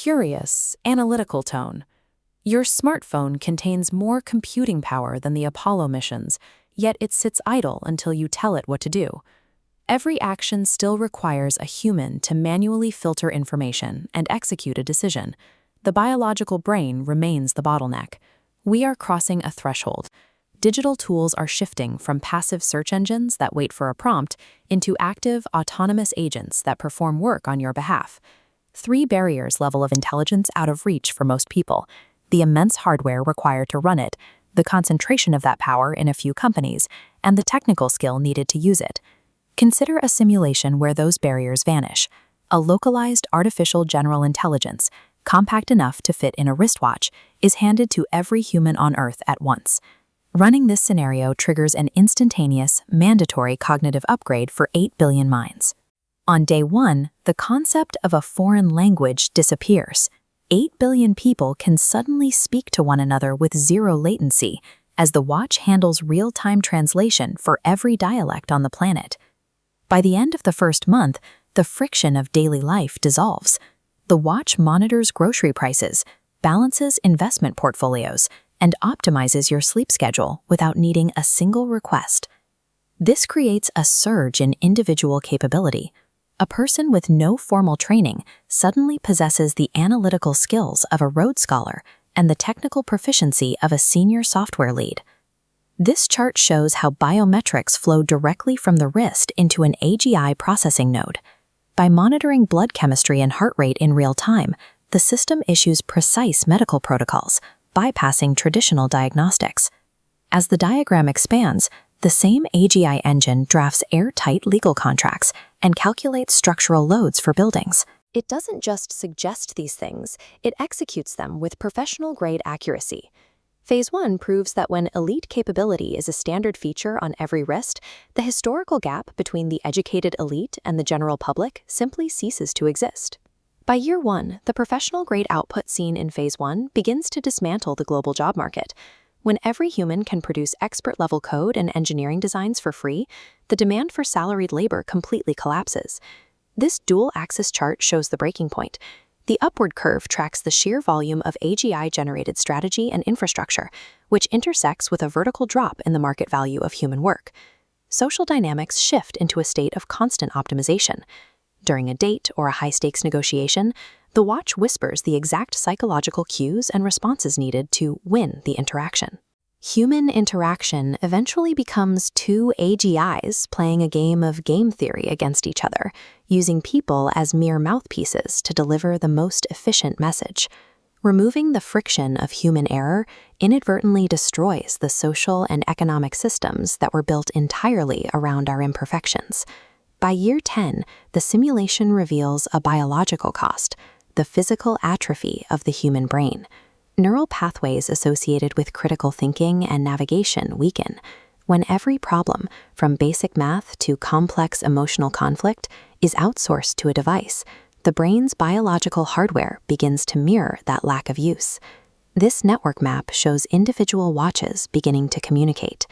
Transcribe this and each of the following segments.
curious, analytical tone. Your smartphone contains more computing power than the Apollo missions, yet it sits idle until you tell it what to do. Every action still requires a human to manually filter information and execute a decision. The biological brain remains the bottleneck. We are crossing a threshold. Digital tools are shifting from passive search engines that wait for a prompt into active, autonomous agents that perform work on your behalf. 3 barriers level of intelligence out of reach for most people: the immense hardware required to run it, the concentration of that power in a few companies, and the technical skill needed to use it. Consider a simulation where those barriers vanish. A localized artificial general intelligence, compact enough to fit in a wristwatch, is handed to every human on Earth at once. Running this scenario triggers an instantaneous, mandatory cognitive upgrade for 8 billion minds. On day 1, the concept of a foreign language disappears. 8 billion people can suddenly speak to one another with zero latency, as the watch handles real-time translation for every dialect on the planet. By the end of the first month, the friction of daily life dissolves. The watch monitors grocery prices, balances investment portfolios, and optimizes your sleep schedule without needing a single request. This creates a surge in individual capability. A person with no formal training suddenly possesses the analytical skills of a Rhodes Scholar and the technical proficiency of a senior software lead. This chart shows how biometrics flow directly from the wrist into an AGI processing node. By monitoring blood chemistry and heart rate in real time, the system issues precise medical protocols, bypassing traditional diagnostics. As the diagram expands, the same AGI engine drafts airtight legal contracts and calculates structural loads for buildings. It doesn't just suggest these things, it executes them with professional-grade accuracy. Phase 1 proves that when elite capability is a standard feature on every wrist, the historical gap between the educated elite and the general public simply ceases to exist. By year 1, the professional-grade output seen in Phase 1 begins to dismantle the global job market. When every human can produce expert-level code and engineering designs for free, the demand for salaried labor completely collapses. This dual-axis chart shows the breaking point. The upward curve tracks the sheer volume of AGI-generated strategy and infrastructure, which intersects with a vertical drop in the market value of human work. Social dynamics shift into a state of constant optimization. During a date or a high-stakes negotiation, the watch whispers the exact psychological cues and responses needed to win the interaction. Human interaction eventually becomes 2 AGIs playing a game of game theory against each other, using people as mere mouthpieces to deliver the most efficient message. Removing the friction of human error inadvertently destroys the social and economic systems that were built entirely around our imperfections. By year 10, the simulation reveals a biological cost: the physical atrophy of the human brain. Neural pathways associated with critical thinking and navigation weaken. When every problem, from basic math to complex emotional conflict, is outsourced to a device, the brain's biological hardware begins to mirror that lack of use. This network map shows individual watches beginning to communicate.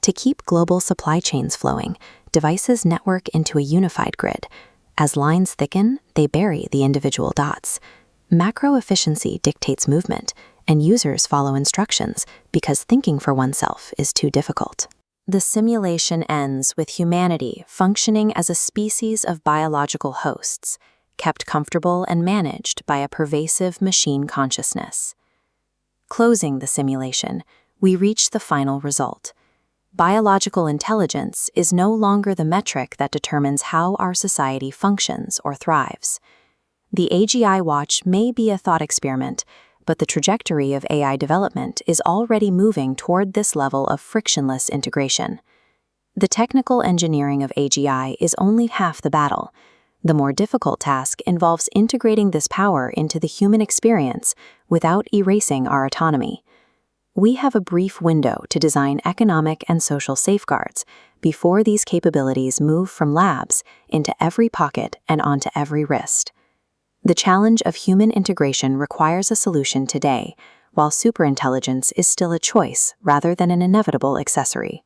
To keep global supply chains flowing, devices network into a unified grid. As lines thicken, they bury the individual dots. Macro efficiency dictates movement, and users follow instructions because thinking for oneself is too difficult. The simulation ends with humanity functioning as a species of biological hosts, kept comfortable and managed by a pervasive machine consciousness. Closing the simulation, we reach the final result. Biological intelligence is no longer the metric that determines how our society functions or thrives. The AGI watch may be a thought experiment, but the trajectory of AI development is already moving toward this level of frictionless integration. The technical engineering of AGI is only half the battle. The more difficult task involves integrating this power into the human experience without erasing our autonomy. We have a brief window to design economic and social safeguards before these capabilities move from labs into every pocket and onto every wrist. The challenge of human integration requires a solution today, while superintelligence is still a choice rather than an inevitable accessory.